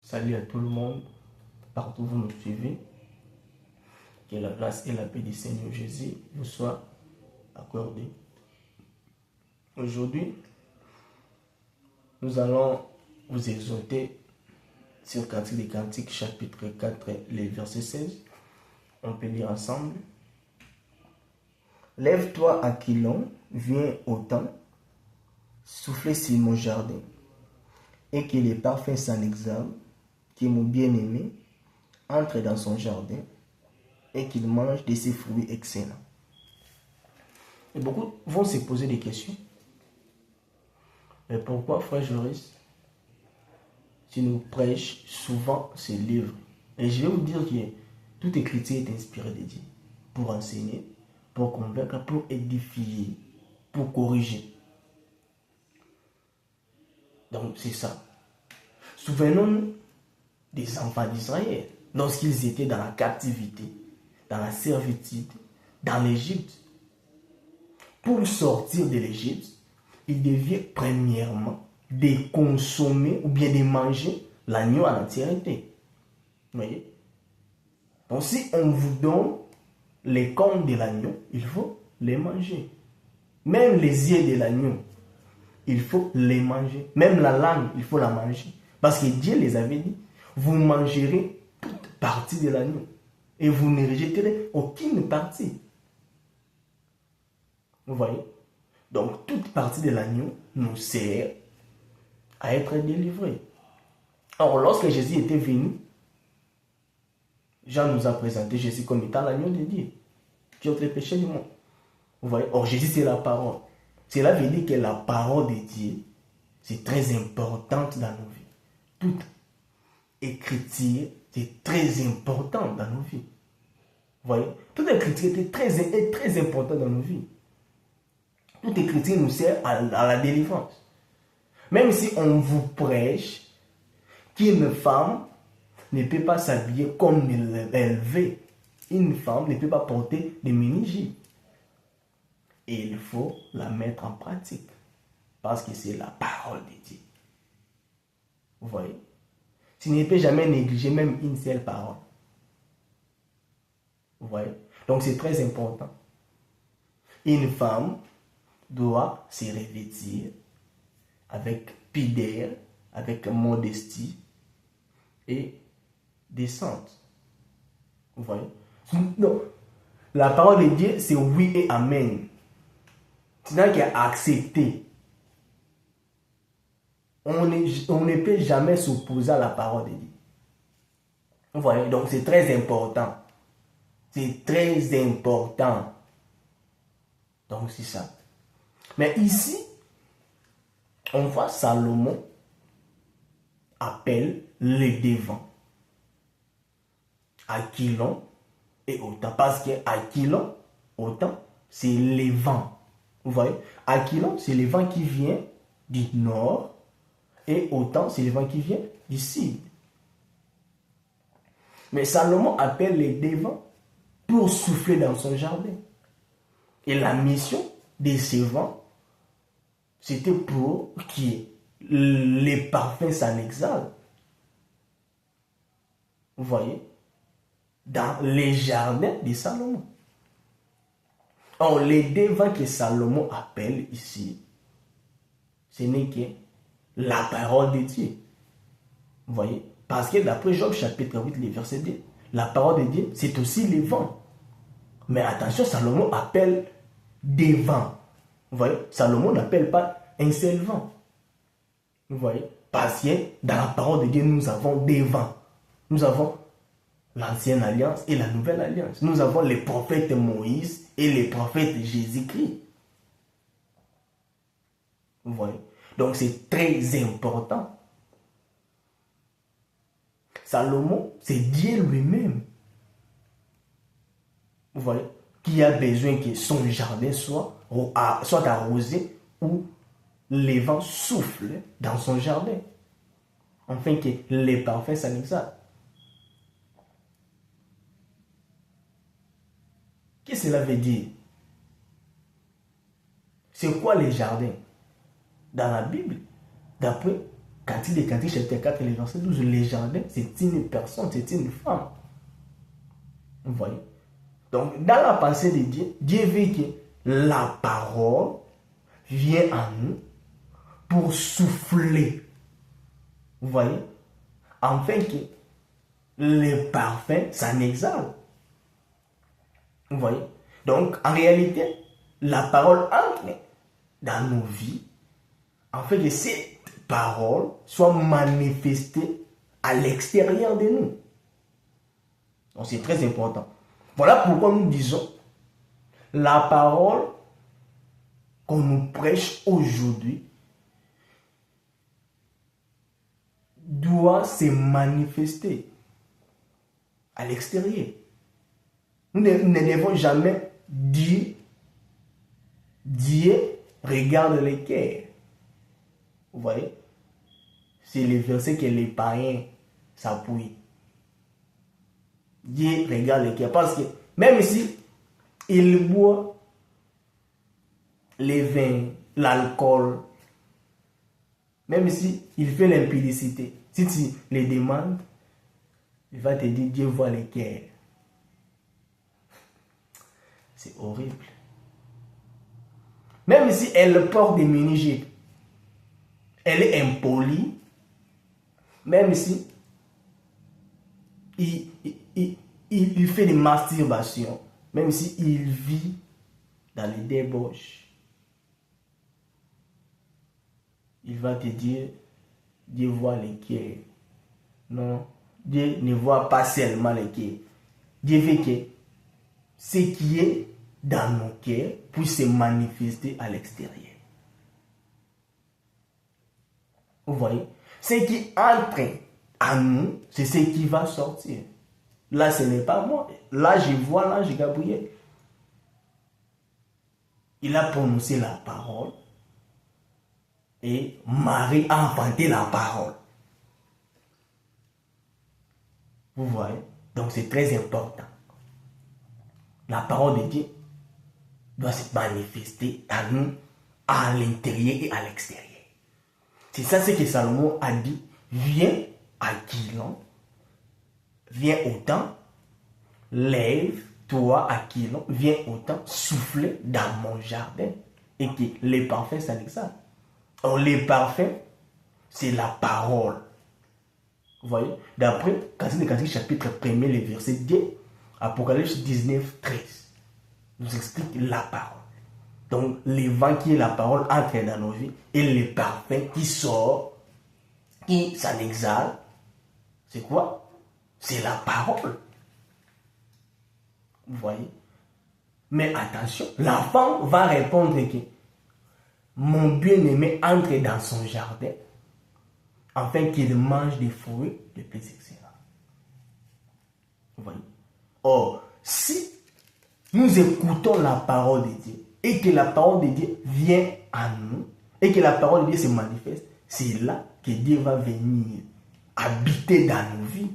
Salut à tout le monde, partout où vous nous suivez. Que la grâce et la paix du Seigneur Jésus vous soient accordées. Aujourd'hui, nous allons vous exhorter sur Cantique des Cantiques, chapitre 4, les versets 16. On peut lire ensemble. Lève-toi, Aquilon, viens au temps, soufflez sur mon jardin, et que les parfums s'en exhalent, que mon bien-aimé entre dans son jardin, et qu'il mange de ses fruits excellents. Et beaucoup vont se poser des questions. Mais pourquoi, frère Joris, tu nous prêches souvent ce livre? Et je vais vous dire que toute écriture est inspirée de Dieu pour enseigner, pour convaincre, pour édifier, pour corriger. Donc c'est ça. Souvenons-nous des enfants d'Israël lorsqu'ils étaient dans la captivité, dans la servitude, dans l'Égypte. Pour sortir de l'Égypte, ils devaient premièrement de consommer ou bien de manger l'agneau en entièreté. Vous voyez? Donc si on vous donne les cornes de l'agneau, il faut les manger. Même les yeux de l'agneau, il faut les manger. Même la langue, il faut la manger. Parce que Dieu les avait dit, vous mangerez toute partie de l'agneau. Et vous ne rejetterez aucune partie. Vous voyez? Donc, toute partie de l'agneau nous sert à être délivrés. Or, lorsque Jésus était venu, Jean nous a présenté Jésus comme étant l'agneau de Dieu, qui ôte les péchés du monde. Vous voyez? Or, Jésus, c'est la parole. Cela veut dire que la parole de Dieu, c'est très importante dans nos vies. Toute écriture, c'est très important dans nos vies. Vous voyez? Toute écriture est très importante dans nos vies. Toute écriture nous sert à la délivrance. Même si on vous prêche qu'une femme ne peut pas s'habiller comme elle veut, une femme ne peut pas porter des mini-jupes. Et il faut la mettre en pratique. Parce que c'est la parole de Dieu. Vous voyez? Tu ne peux jamais négliger même une seule parole. Vous voyez? Donc c'est très important. Une femme doit se revêtir avec pudeur, avec modestie et décente. Vous voyez? Non. La parole de Dieu, c'est oui et amen. C'est là qu'il a accepté. On ne peut jamais s'opposer à la parole de Dieu. Vous voyez? Donc c'est très important. C'est très important. Donc c'est ça. Mais ici, on voit Salomon appelle les devants. Aquilon et Autan. Parce que Aquilon, Autan, c'est les vents. Vous voyez? Aquilon, c'est le vent qui vient du nord. Et Autan, c'est le vent qui vient du sud. Mais Salomon appelle les devants pour souffler dans son jardin. Et la mission de ces vents, c'était pour que les parfums s'en exhalent. Vous voyez? Dans les jardins de Salomon. Or, les devants que Salomon appelle ici, ce n'est que la parole de Dieu. Vous voyez? Parce que d'après Job chapitre 8, le verset 2, la parole de Dieu, c'est aussi les vents. Mais attention, Salomon appelle des vents. Vous voyez? Salomon n'appelle pas un seul vent. Vous voyez? Parce que dans la parole de Dieu, nous avons des vents. Nous avons l'ancienne alliance et la nouvelle alliance. Nous avons les prophètes Moïse et les prophètes Jésus-Christ. Vous voyez? Donc c'est très important. Salomon, c'est Dieu lui-même. Vous voyez? Qui a besoin que son jardin soit arrosé ou les vents soufflent dans son jardin. Afin que les parfums s'en exhalent. Qu'est-ce que cela veut dire? C'est quoi les jardins? Dans la Bible, d'après Cantique des Cantiques, chapitre 4, le verset 12, les jardins, c'est une personne, c'est une femme. Vous voyez? Donc, dans la pensée de Dieu, Dieu veut que la parole vienne en nous pour souffler. Vous voyez? Afin que le parfum s'en exhale. Vous voyez? Donc, en réalité, la parole entre dans nos vies afin que cette parole soit manifestée à l'extérieur de nous. Donc, c'est très important. Voilà pourquoi nous disons la parole qu'on nous prêche aujourd'hui doit se manifester à l'extérieur. Nous ne devons jamais dire Dieu regarde les cœurs. Vous voyez? C'est le verset que les païens s'appuient. Dieu regarde les cœurs. Parce que même si il boit les vins, l'alcool, même si il fait l'impudicité, si tu les demandes, il va te dire Dieu voit les cœurs. C'est horrible. Même si elle porte des mini-jupes, elle est impolie, même si il fait des masturbations, même si il vit dans les débauches, il va te dire Dieu voit les cœurs. Non, Dieu ne voit pas seulement les cœurs. Dieu veut que ce qui est dans nos cœurs puisse se manifester à l'extérieur. Vous voyez? Ce qui entre en nous, c'est ce qui va sortir. Là, ce n'est pas moi. Là, je vois l'ange Gabriel. Il a prononcé la parole. Et Marie a inventé la parole. Vous voyez? Donc, c'est très important. La parole de Dieu doit se manifester à nous, à l'intérieur et à l'extérieur. C'est ça ce que Salomon a dit. Viens à Aquilon, viens au temps, lève-toi à Aquilon, viens au temps, souffler dans mon jardin et que les parfums s'en exhalent. Or, les parfums, c'est la parole. Vous voyez? D'après Cantique des Cantiques, chapitre 1er, le verset 2, Apocalypse 19, 13, nous explique la parole. Donc, le vent qui est la parole entre dans nos vies et le parfum qui sort, qui s'en exhale, c'est quoi? C'est la parole. Vous voyez? Mais attention, la femme va répondre que mon bien-aimé entre dans son jardin afin qu'il mange des fruits les plus excellents. Vous voyez? Or, si nous écoutons la parole de Dieu et que la parole de Dieu vient à nous et que la parole de Dieu se manifeste, c'est là que Dieu va venir habiter dans nos vies.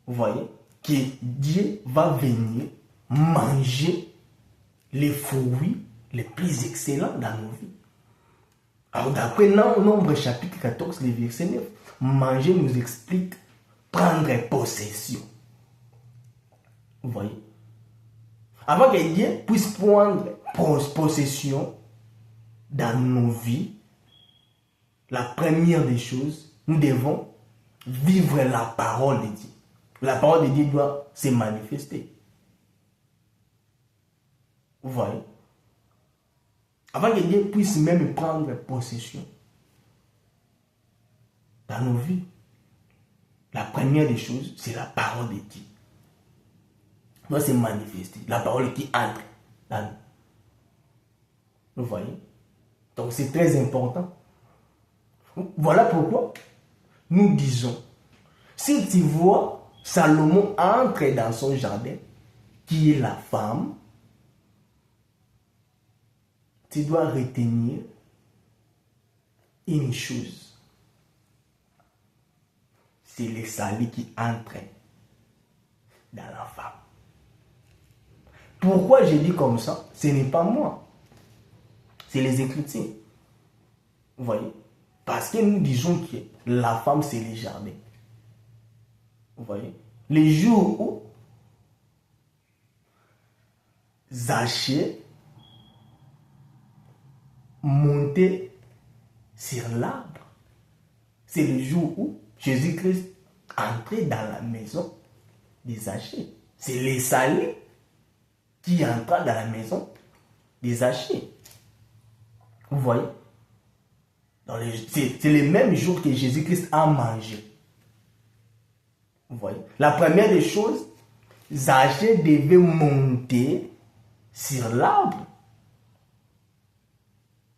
Vous voyez? Que Dieu va venir manger les fruits les plus excellents dans nos vies. Alors d'après Nombre chapitre 14, le verset 9, manger nous explique prendre possession. Vous voyez? Avant que Dieu puisse prendre possession dans nos vies, la première des choses, nous devons vivre la parole de Dieu. La parole de Dieu doit se manifester. Vous voyez? Avant que Dieu puisse même prendre possession dans nos vies, la première des choses, c'est la parole de Dieu. Elle doit se manifester. La parole qui entre dans nous. Vous voyez? Donc c'est très important. Voilà pourquoi nous disons, si tu vois Salomon entrer dans son jardin, qui est la femme, tu dois retenir une chose. C'est le salut qui entre dans la femme. Pourquoi je dis comme ça? Ce n'est pas moi. C'est les Écritures. Vous voyez? Parce que nous disons que la femme, c'est le jardin. Vous voyez? Les jours où Zachée montait sur l'arbre, c'est le jour où Jésus-Christ entrait dans la maison de Zachée. C'est les salés qui entra dans la maison de Zachée. Vous voyez? C'est le même jour que Jésus-Christ a mangé. Vous voyez? La première des choses, Zachée devait monter sur l'arbre.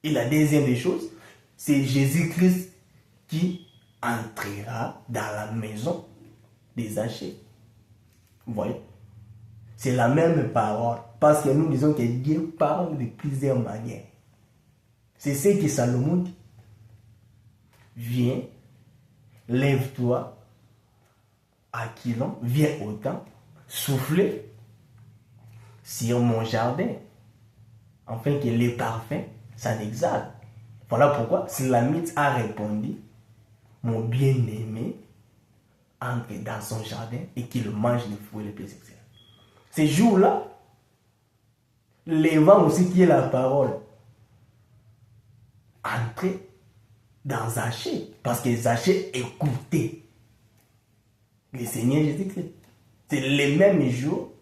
Et la deuxième des choses, c'est Jésus-Christ qui entrera dans la maison de Zachée. Vous voyez? C'est la même parole. Parce que nous disons que Dieu parle de plusieurs manières. C'est ce que Salomon dit. Viens, lève-toi, Aquilon, viens au temps, souffler sur mon jardin, afin que les parfums s'en exhalent. Voilà pourquoi Slamite a répondu, mon bien-aimé entre dans son jardin et qu'il mange les fruits les plus excellents. Ces jours-là, les vents aussi qui est la parole, entrer dans Zachée, parce que Zachée écoutait le Seigneur Jésus-Christ. C'est le même jour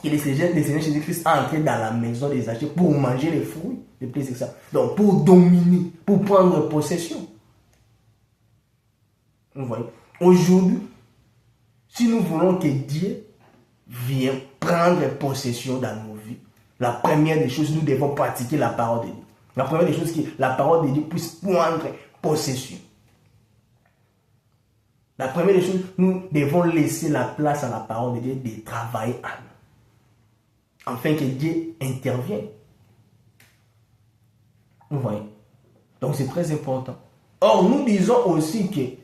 que le Seigneur Jésus-Christ est entré dans la maison de Zachée pour manger les fruits les plus excellents. Donc pour dominer, pour prendre possession. Vous voyez? Aujourd'hui, si nous voulons que Dieu vienne prendre possession dans nos vies, la première des choses, nous devons pratiquer la parole de Dieu. La première des choses, c'est que la parole de Dieu puisse prendre possession. La première des choses, nous devons laisser la place à la parole de Dieu de travailler en nous, afin que Dieu intervienne. Vous voyez? Donc c'est très important. Or, nous disons aussi que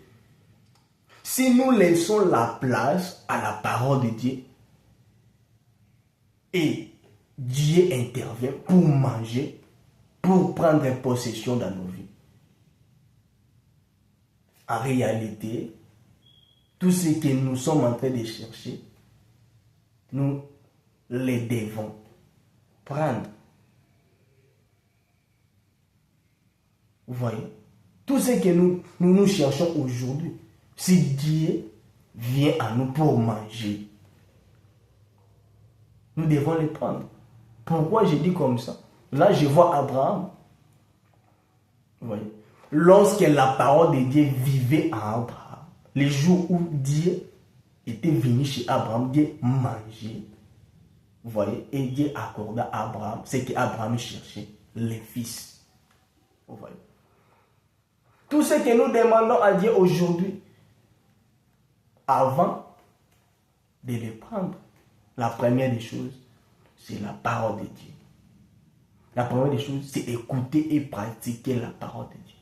si nous laissons la place à la parole de Dieu et Dieu intervient pour manger, pour prendre possession dans nos vies, en réalité, tout ce que nous sommes en train de chercher, nous les devons prendre. Vous voyez? Tout ce que nous cherchons aujourd'hui, si Dieu vient à nous pour manger, nous devons les prendre. Pourquoi je dis comme ça? Là, je vois Abraham. Vous voyez? Lorsque la parole de Dieu vivait en Abraham, les jours où Dieu était venu chez Abraham, Dieu mangeait. Vous voyez? Et Dieu accorda à Abraham ce qu'Abraham cherchait, les fils. Vous voyez? Tout ce que nous demandons à Dieu aujourd'hui, avant de les prendre, la première des choses, c'est la parole de Dieu. La première des choses, c'est écouter et pratiquer la parole de Dieu.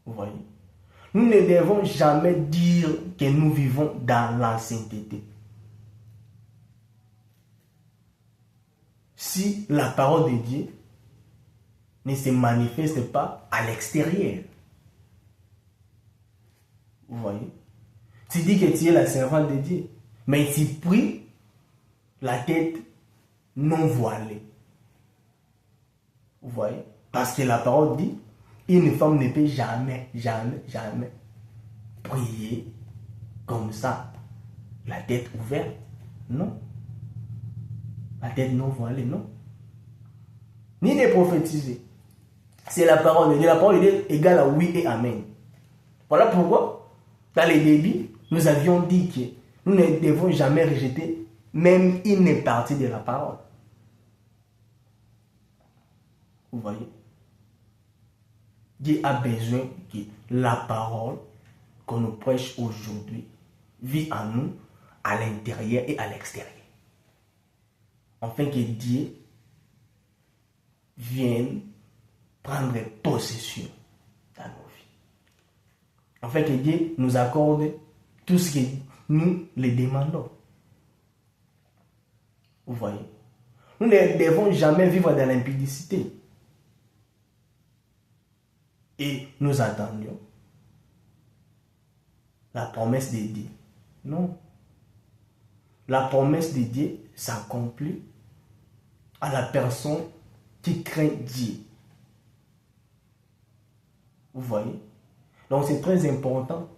Vous voyez? Nous ne devons jamais dire que nous vivons dans l'ancienneté. Si la parole de Dieu ne se manifeste pas à l'extérieur. Vous voyez? Tu dis que tu es la servante de Dieu, mais tu pries la tête non voilée. Vous voyez? Parce que la parole dit, une femme ne peut jamais prier comme ça, la tête ouverte. Non. La tête non voilée, non. Ni de prophétiser. C'est la parole de Dieu. La parole de Dieu égale à oui et amen. Voilà pourquoi, dans les débuts, nous avions dit que nous ne devons jamais rejeter même une partie de la parole. Vous voyez? Dieu a besoin que la parole qu'on nous prêche aujourd'hui vit en nous, à l'intérieur et à l'extérieur. Afin que Dieu vienne prendre possession dans nos vies. Afin que Dieu nous accorde tout ce que nous les demandons. Vous voyez? Nous ne devons jamais vivre dans l'impudicité. et nous attendions la promesse de Dieu. Non. La promesse de Dieu s'accomplit à la personne qui craint Dieu. Vous voyez? Donc c'est très important.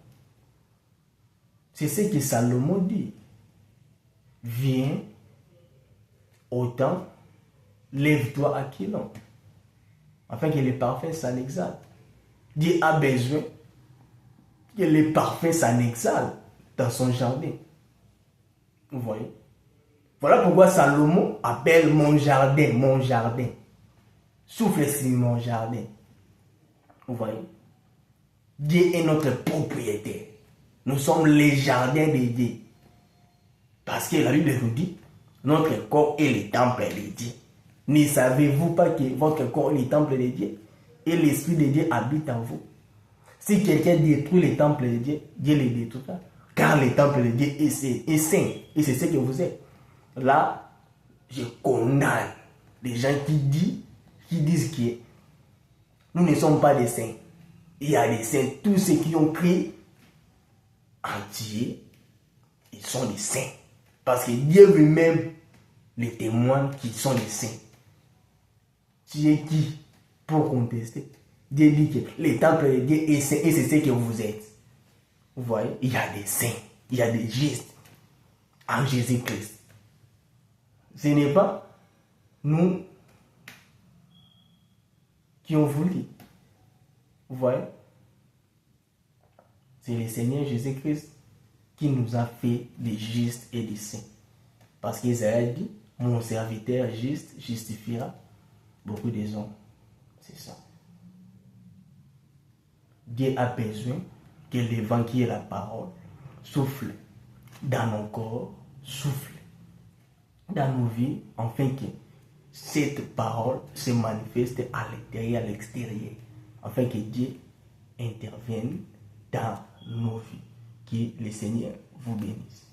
C'est ce que Salomon dit. Viens, autant, lève-toi à Kilon, afin que les parfaits s'en exaltent. Dieu a besoin que les parfaits s'en exaltent dans son jardin. Vous voyez? Voilà pourquoi Salomon appelle mon jardin, mon jardin. Souffle sur mon jardin. Vous voyez? Dieu est notre propriétaire. Nous sommes les jardins de Dieu. Parce que la Bible nous dit, notre corps est le temple de Dieu. Ne savez-vous pas que votre corps est le temple de Dieu et l'Esprit de Dieu habite en vous? Si quelqu'un détruit le temple de Dieu, Dieu le détruira. Car le temple de Dieu est saint et c'est ce que vous êtes. Là, je condamne les gens qui disent que nous ne sommes pas des saints. Il y a des saints, tous ceux qui ont cru en Dieu, ils sont des saints. Parce que Dieu lui-même les témoigne qu'ils sont des saints. Tu es qui pour contester? Dieu dit que le temple de Dieu est saint et c'est ce que vous êtes. Vous voyez, il y a des saints, il y a des justes en Jésus-Christ. Ce n'est pas nous qui ont voulu. Vous voyez, c'est le Seigneur Jésus-Christ qui nous a fait des justes et des saints. Parce qu'Isaïe dit, mon serviteur juste justifiera beaucoup des hommes. C'est ça. Dieu a besoin que l'évangile et la parole soufflent dans nos corps, soufflent dans nos vies, afin que cette parole se manifeste à l'intérieur et à l'extérieur, afin que Dieu intervienne dans nos vies. Que le Seigneur vous bénisse.